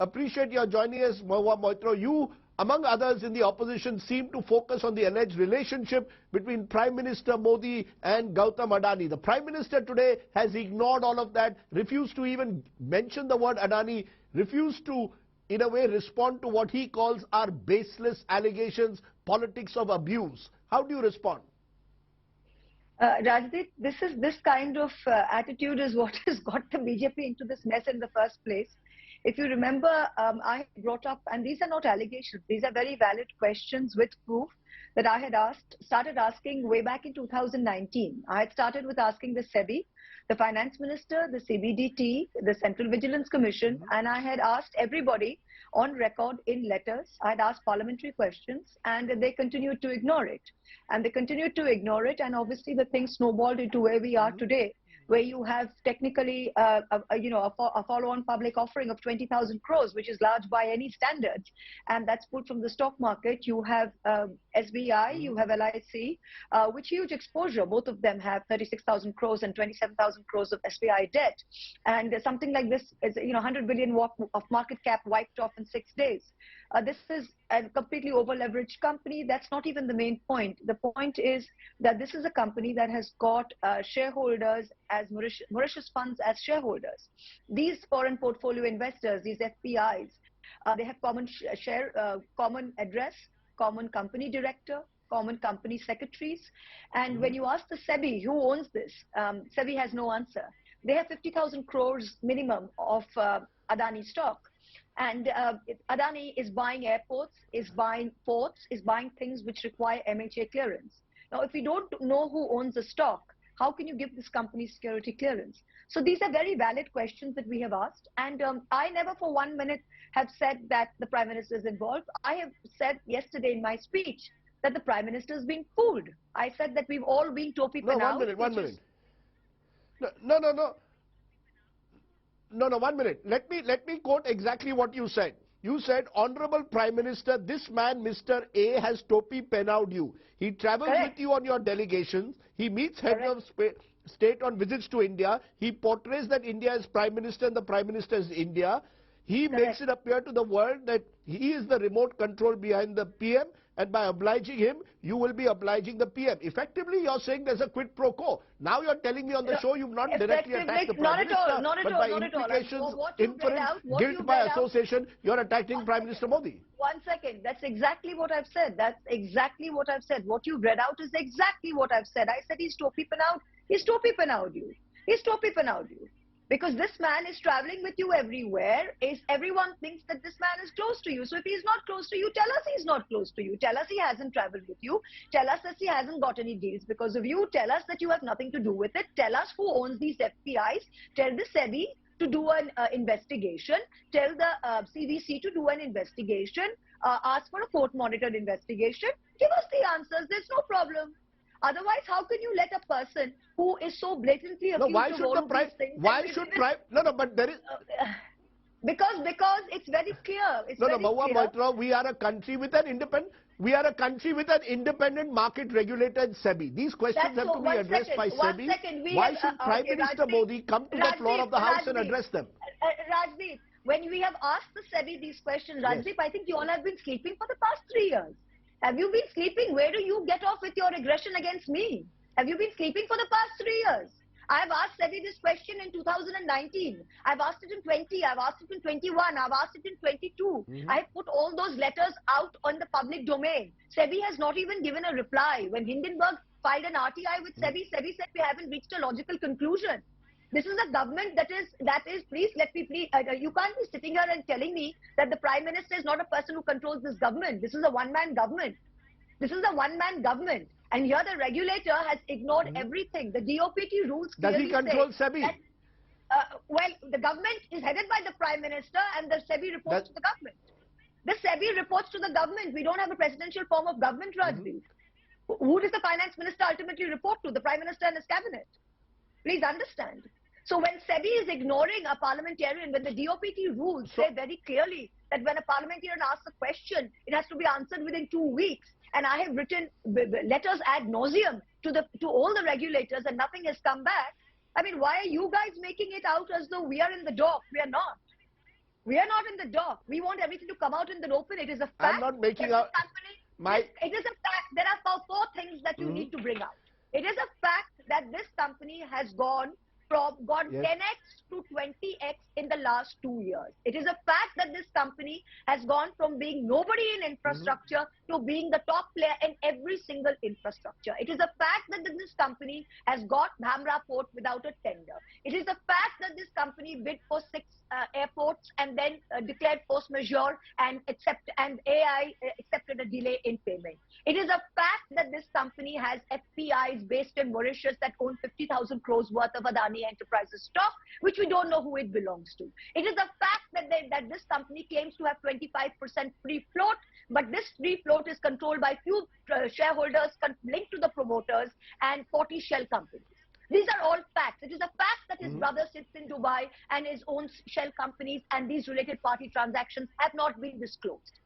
Appreciate your joining us, Mahua Moitra. You, among others in the opposition, seem to focus on the alleged relationship between Prime Minister Modi and Gautam Adani. The Prime Minister today has ignored all of that, refused to even mention the word Adani, refused to, in a way, respond to what he calls our baseless allegations, politics of abuse. How do you respond? Rajdeep, this kind of attitude is what has got the BJP into this mess in the first place. If you remember, I brought up, and these are not allegations, these are very valid questions with proof that I had started asking way back in 2019. I had started with asking the SEBI, the Finance Minister, the CBDT, the Central Vigilance Commission, and I had asked everybody on record in letters. I had asked parliamentary questions, and they continued to ignore it. And they continued to ignore it, and obviously the thing snowballed into where we are today, where you have technically a follow-on public offering of 20,000 crores, which is large by any standards, and that's put from the stock market. You have SBI, you have LIC, which huge exposure. Both of them have 36,000 crores and 27,000 crores of SBI debt, and something like this is 100 billion of market cap wiped off in 6 days. This is a completely over-leveraged company. That's not even the main point. The point is that this is a company that has got shareholders as Mauritius funds as shareholders. These foreign portfolio investors, these FPIs, they have common address, common company director, common company secretaries. And when you ask the SEBI who owns this, SEBI has no answer. They have 50,000 crores minimum of Adani stock. And Adani is buying airports, is buying ports, is buying things which require MHA clearance. Now, if we don't know who owns the stock, how can you give this company security clearance? So these are very valid questions that we have asked. And I never for 1 minute have said that the Prime Minister is involved. I have said yesterday in my speech that the Prime Minister is being fooled. I said that we've all been topi-penau. No, 1 minute. No, 1 minute. Let me quote exactly what you said. You said, Honorable Prime Minister, this man, Mr. A, has topi-penau'd you. He travels with you on your delegations. He meets heads of state on visits to India. He portrays that India is Prime Minister and the Prime Minister is India. He makes it appear to the world that he is the remote control behind the PM, and by obliging him, you will be obliging the PM. Effectively, you're saying there's a quid pro quo. Now you're telling me on the show you've not directly attacked the Prime Minister, but by implications, inference, guilt by association, you're attacking Prime Minister Modi. 1 second. That's exactly what I've said. That's exactly what I've said. What you read out is exactly what I've said. I said he's topi-penau'd. He's topi-penau'd you. He's topi-penau'd you. Because this man is traveling with you everywhere. Everyone thinks that this man is close to you. So if he's not close to you, tell us he's not close to you. Tell us he hasn't traveled with you. Tell us that he hasn't got any deals because of you. Tell us that you have nothing to do with it. Tell us who owns these FPIs. Tell the SEBI to do an investigation. Tell the CVC to do an investigation. Ask for a court-monitored investigation. Give us the answers. There's no problem. Otherwise, how can you let a person who is so blatantly accused of all of these things? Why should but there is... Because it's very clear. Mahua Moitra, we are a country with an independent market regulated SEBI. These questions have to be addressed by SEBI. Why should Prime Minister Modi come to the floor of the House and address them? Rajdeep, when we have asked the SEBI these questions, Rajdeep, I think you all have been sleeping for the past 3 years. Have you been sleeping? Where do you get off with your aggression against me? Have you been sleeping for the past 3 years? I have asked SEBI this question in 2019. I've asked it in 20. I've asked it in 21. I've asked it in 22. I have put all those letters out on the public domain. SEBI has not even given a reply. When Hindenburg filed an RTI with SEBI, SEBI said we haven't reached a logical conclusion. This is a government that is, please, you can't be sitting here and telling me that the Prime Minister is not a person who controls this government. This is a one-man government. This is a one-man government. And here the regulator has ignored everything. The DOPT rules clearly Does he control SEBI? That, well, the government is headed by the Prime Minister and the SEBI reports to the government. The SEBI reports to the government. We don't have a presidential form of government, Rajdeep. Who does the Finance Minister ultimately report to? The Prime Minister and his cabinet. Please understand. So when SEBI is ignoring a parliamentarian, when the DOPT rules say very clearly that when a parliamentarian asks a question, it has to be answered within 2 weeks. And I have written letters ad nauseum to all the regulators and nothing has come back. I mean, why are you guys making it out as though we are in the dock? We are not. We are not in the dark. We want everything to come out in the open. It is a fact. I'm not making out. It is a fact. There are four things that you need to bring out. It is a fact that this company has gone 10x to 20x in the last 2 years. It is a fact that this company has gone from being nobody in infrastructure to being the top player in every single infrastructure. It is a fact that this company has got Dhamra port without a tender. It is a fact that this company bid for 6 airports and then declared force majeure and AI accepted a delay in payment. It is a fact that this company has FPIs based in Mauritius that own 50,000 crores worth of Adani Enterprises stock, which we don't know who it belongs to. It is a fact that this company claims to have 25% free float, but this free float is controlled by few shareholders linked to the promoters and 40 shell companies. These are all facts. It is a fact that his brother sits in Dubai and his own shell companies, and these related party transactions have not been disclosed.